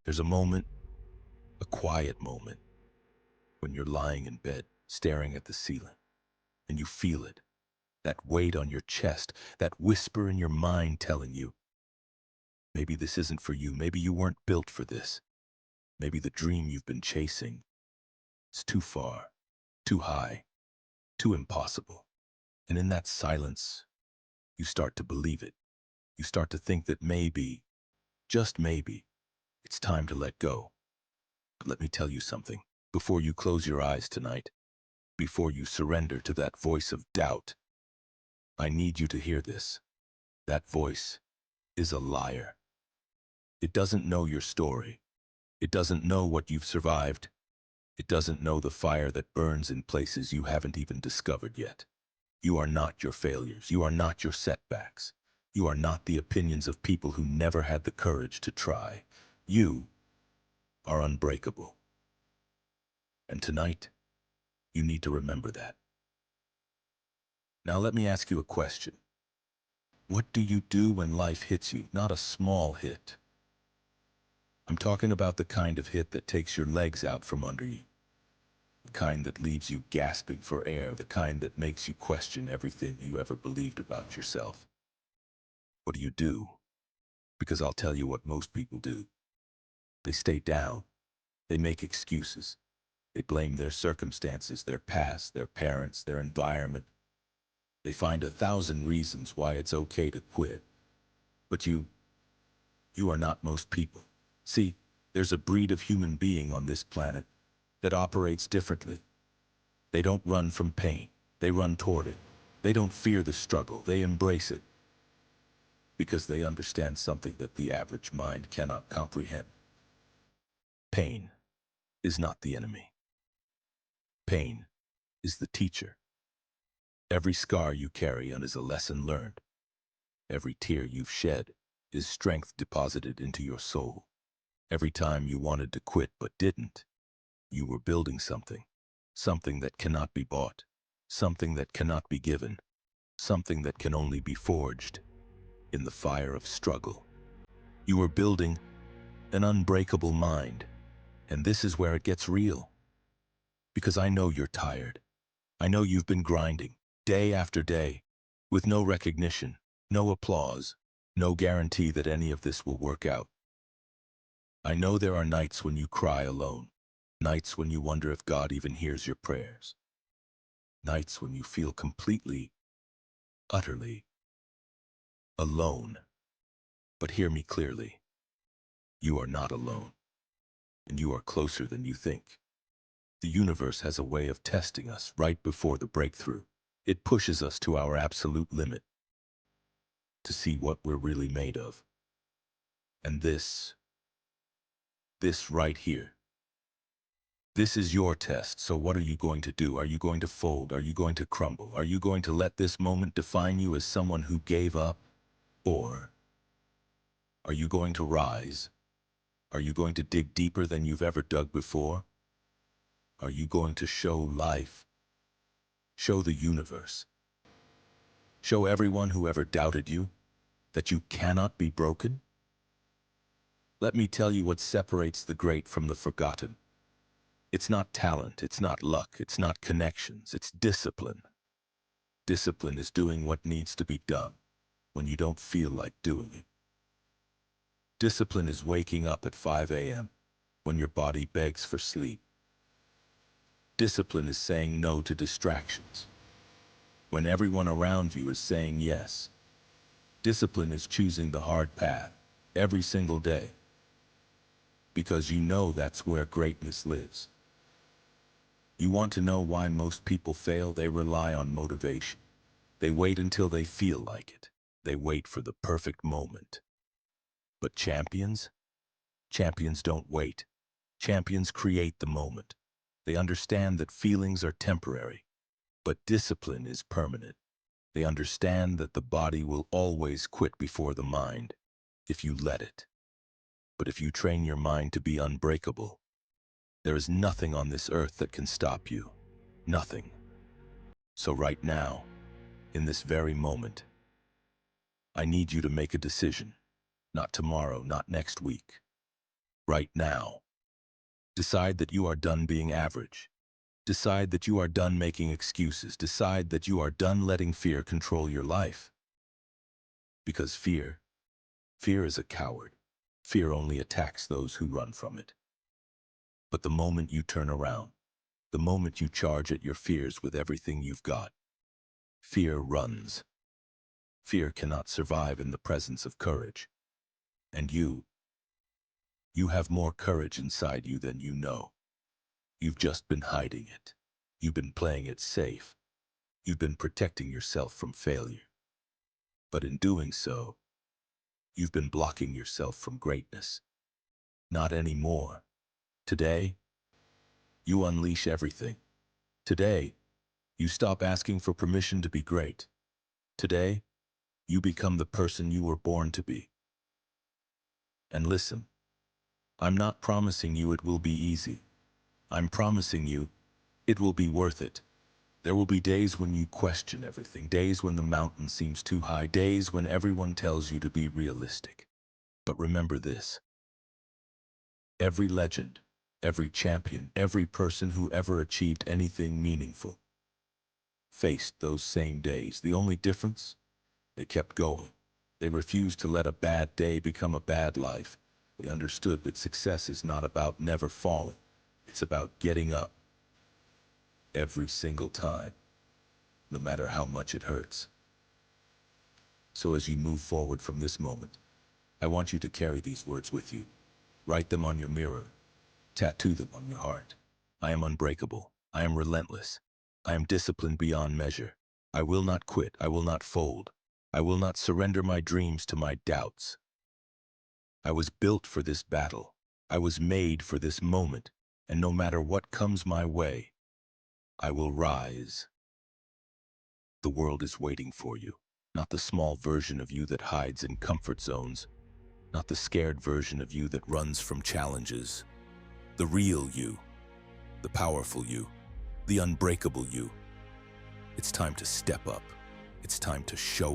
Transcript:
There's a moment, a quiet moment, when you're lying in bed, staring at the ceiling, and you feel it, that weight on your chest, that whisper in your mind telling you, maybe this isn't for you, maybe you weren't built for this, maybe the dream you've been chasing is too far, too high, too impossible. And in that silence, you start to believe it. You start to think that maybe, just maybe, it's time to let go. But let me tell you something. Before you close your eyes tonight, before you surrender to that voice of doubt, I need you to hear this. That voice is a liar. It doesn't know your story. It doesn't know what you've survived. It doesn't know the fire that burns in places you haven't even discovered yet. You are not your failures. You are not your setbacks. You are not the opinions of people who never had the courage to try. You are unbreakable. And tonight, you need to remember that. Now let me ask you a question. What do you do when life hits you? Not a small hit. I'm talking about the kind of hit that takes your legs out from under you. The kind that leaves you gasping for air. The kind that makes you question everything you ever believed about yourself. What do you do? Because I'll tell you what most people do. They stay down. They make excuses. They blame their circumstances, their past, their parents, their environment. They find 1,000 reasons why it's okay to quit. But you are not most people. See, there's a breed of human being on this planet that operates differently. They don't run from pain. They run toward it. They don't fear the struggle. They embrace it because they understand something that the average mind cannot comprehend. Pain is not the enemy. Pain is the teacher. Every scar you carry on is a lesson learned. Every tear you've shed is strength deposited into your soul. Every time you wanted to quit but didn't, you were building something. Something that cannot be bought. Something that cannot be given. Something that can only be forged in the fire of struggle. You were building an unbreakable mind. And this is where it gets real. Because I know you're tired. I know you've been grinding, day after day, with no recognition, no applause, no guarantee that any of this will work out. I know there are nights when you cry alone, nights when you wonder if God even hears your prayers, nights when you feel completely, utterly alone. But hear me clearly. You are not alone, and you are closer than you think. The universe has a way of testing us right before the breakthrough. It pushes us to our absolute limit to see what we're really made of. And this right here, this is your test. So what are you going to do? Are you going to fold? Are you going to crumble? Are you going to let this moment define you as someone who gave up? Or are you going to rise? Are you going to dig deeper than you've ever dug before? Are you going to show life, show the universe, show everyone who ever doubted you that you cannot be broken? Let me tell you what separates the great from the forgotten. It's not talent, it's not luck, it's not connections, it's discipline. Discipline is doing what needs to be done when you don't feel like doing it. Discipline is waking up at 5 a.m. when your body begs for sleep. Discipline is saying no to distractions when everyone around you is saying yes. Discipline is choosing the hard path every single day because you know that's where greatness lives. You want to know why most people fail? They rely on motivation. They wait until they feel like it. They wait for the perfect moment. But champions don't wait. Champions create the moment. They understand that feelings are temporary, but discipline is permanent. They understand that the body will always quit before the mind if you let it. But if you train your mind to be unbreakable, there is nothing on this earth that can stop you. Nothing. So right now, in this very moment, I need you to make a decision. Not tomorrow, not next week. right now. Decide that you are done being average. Decide that you are done making excuses. Decide that you are done letting fear control your life. Because fear is a coward. Fear only attacks those who run from it. But the moment you turn around, the moment you charge at your fears with everything you've got, fear runs. Fear cannot survive in the presence of courage. And you have more courage inside you than you know. You've just been hiding it. You've been playing it safe. You've been protecting yourself from failure. But in doing so, you've been blocking yourself from greatness. Not anymore. Today, you unleash everything. Today, you stop asking for permission to be great. Today, you become the person you were born to be. And listen, I'm not promising you it will be easy. I'm promising you it will be worth it. There will be days when you question everything, days when the mountain seems too high, days when everyone tells you to be realistic. But remember this: every legend, every champion, every person who ever achieved anything meaningful faced those same days. The only difference? They kept going. They refused to let a bad day become a bad life. They understood that success is not about never falling. It's about getting up every single time, no matter how much it hurts. So as you move forward from this moment, I want you to carry these words with you. Write them on your mirror. Tattoo them on your heart. I am unbreakable. I am relentless. I am disciplined beyond measure. I will not quit. I will not fold. I will not surrender my dreams to my doubts. I was built for this battle. I was made for this moment. And no matter what comes my way, I will rise. The world is waiting for you. Not the small version of you that hides in comfort zones. Not the scared version of you that runs from challenges. The real you. The powerful you. The unbreakable you. It's time to step up. It's time to show